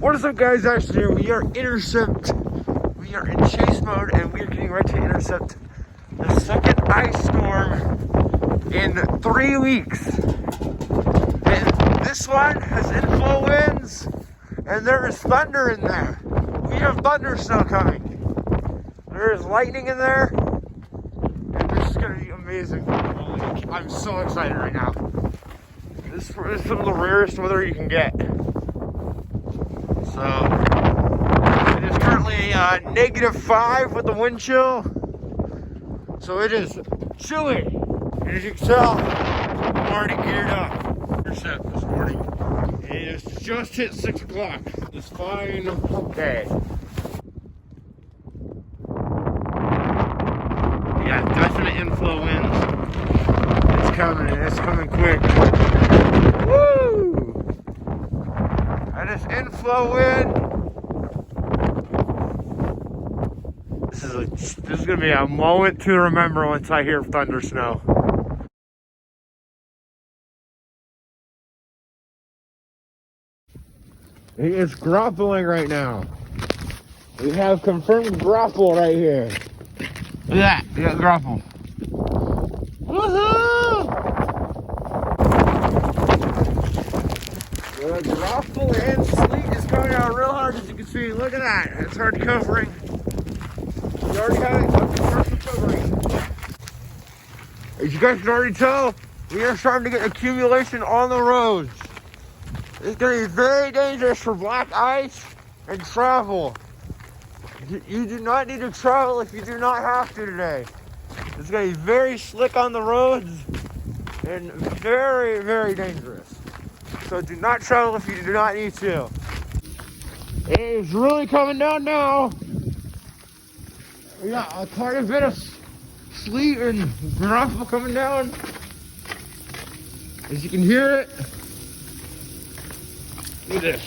What is up, guys? Actually, we are intercept. We are in chase mode, and we are getting ready to intercept the second ice storm in 3 weeks. And this one has inflow winds, and there is thunder in there. We have thundersnow coming. There is lightning in there, and this is going to be amazing. I'm so excited right now. This is some of the rarest weather you can get. So, it is currently -5 with the wind chill. So it is chilly. And as you can tell, I'm already geared up. Intercept this morning. It is just hit 6 o'clock. It's fine. Okay. Yeah, definite inflow winds. It's coming, and it's coming quick. Woo! That is inflow wind. This is gonna be a moment to remember once I hear thundersnow. It is grappling right now. We have confirmed grapple right here. Look at that, we got grapple. Woohoo! The grapple and sleet is coming out real hard, as you can see. Look at that, it's hard covering. We already have it up to partial covering. As you guys can already tell, we are starting to get accumulation on the roads. It's going to be very dangerous for black ice and travel. You do not need to travel if you do not have to today. It's going to be very slick on the roads and very, very dangerous. So do not travel if you do not need to. It is really coming down now. We got quite a bit of sleet and gravel coming down. As you can hear it. Look at this.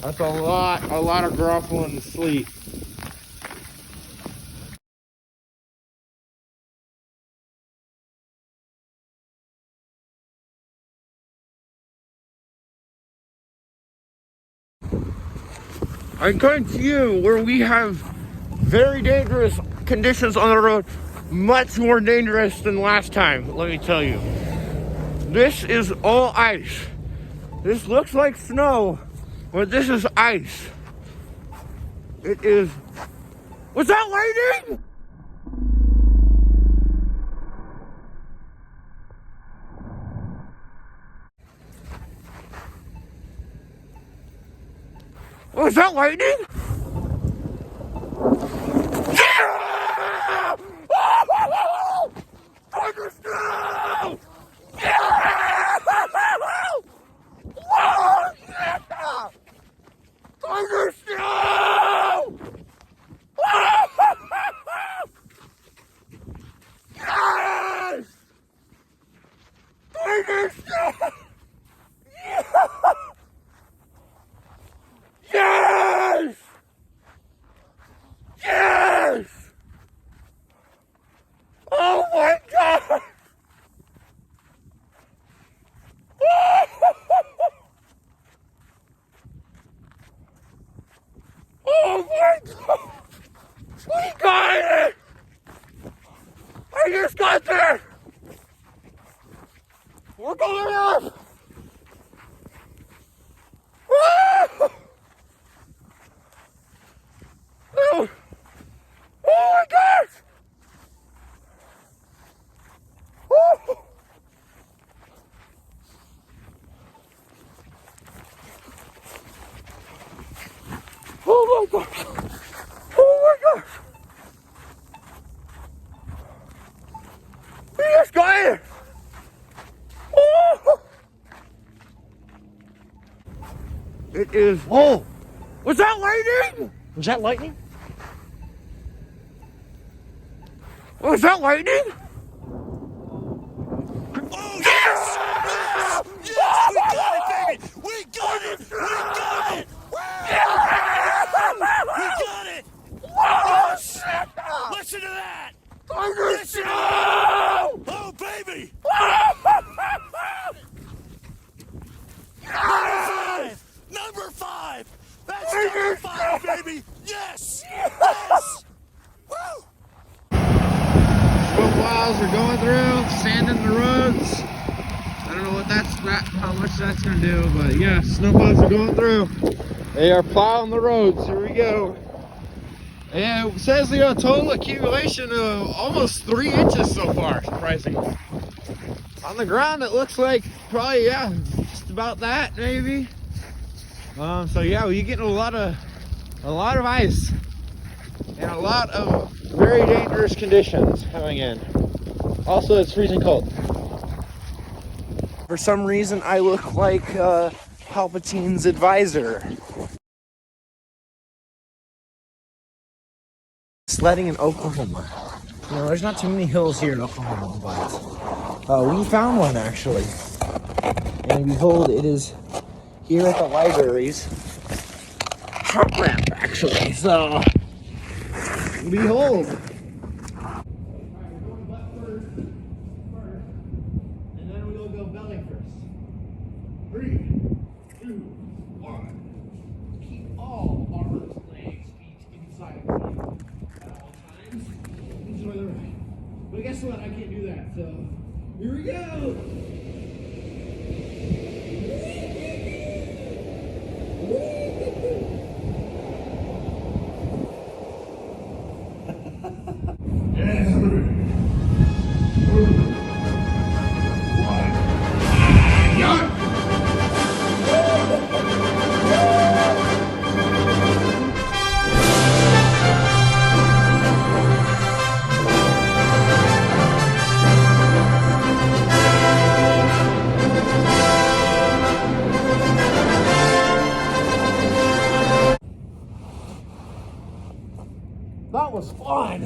That's a lot of gravel and sleet. I'm coming to you where we have very dangerous conditions on the road, much more dangerous than last time, let me tell you. This is all ice. This looks like snow, but this is ice. It is... Was that lightning? Was that lightning? Yeah! Thundersnow! Yeah! Whoa! Yeah! Thundersnow! Yes! Thundersnow! Yeah! Yes! Yes! Oh my God! Oh my God! We got it! I just got there! We're going up! Oh! Oh my gosh! Oh! Oh my gosh! Oh my gosh! We just got it! Oh! It is... Oh! Was that lightning? Was that lightning? Was that lightning? Oh, yes! Yes! Yes! We got it, baby! We got it! We got it! We got it! Yes! Listen to that! Listen to that! Oh, baby! Yes! baby! Yes! Yes! Woo! Snow plows are going through, sanding the roads. I don't know what how much that's gonna do, but yeah, snow plows are going through. They are plowing the roads. Here we go. And it says the total accumulation of almost 3 inches so far, surprisingly. On the ground, it looks like probably, yeah, just about that, maybe. So yeah, we're getting a lot of ice and a lot of very dangerous conditions coming in. Also, it's freezing cold. For some reason, I look like Palpatine's advisor. Sledding in Oklahoma. You know, there's not too many hills here in Oklahoma, but we found one actually. And behold, it is here at the library's top ramp, actually. So, behold. And then we'll go belly first. 3, 2, 1. Keep all arms, legs, feet inside of you at all times. Enjoy the ride. But guess what? I can't do that. So, here we go. That was fun.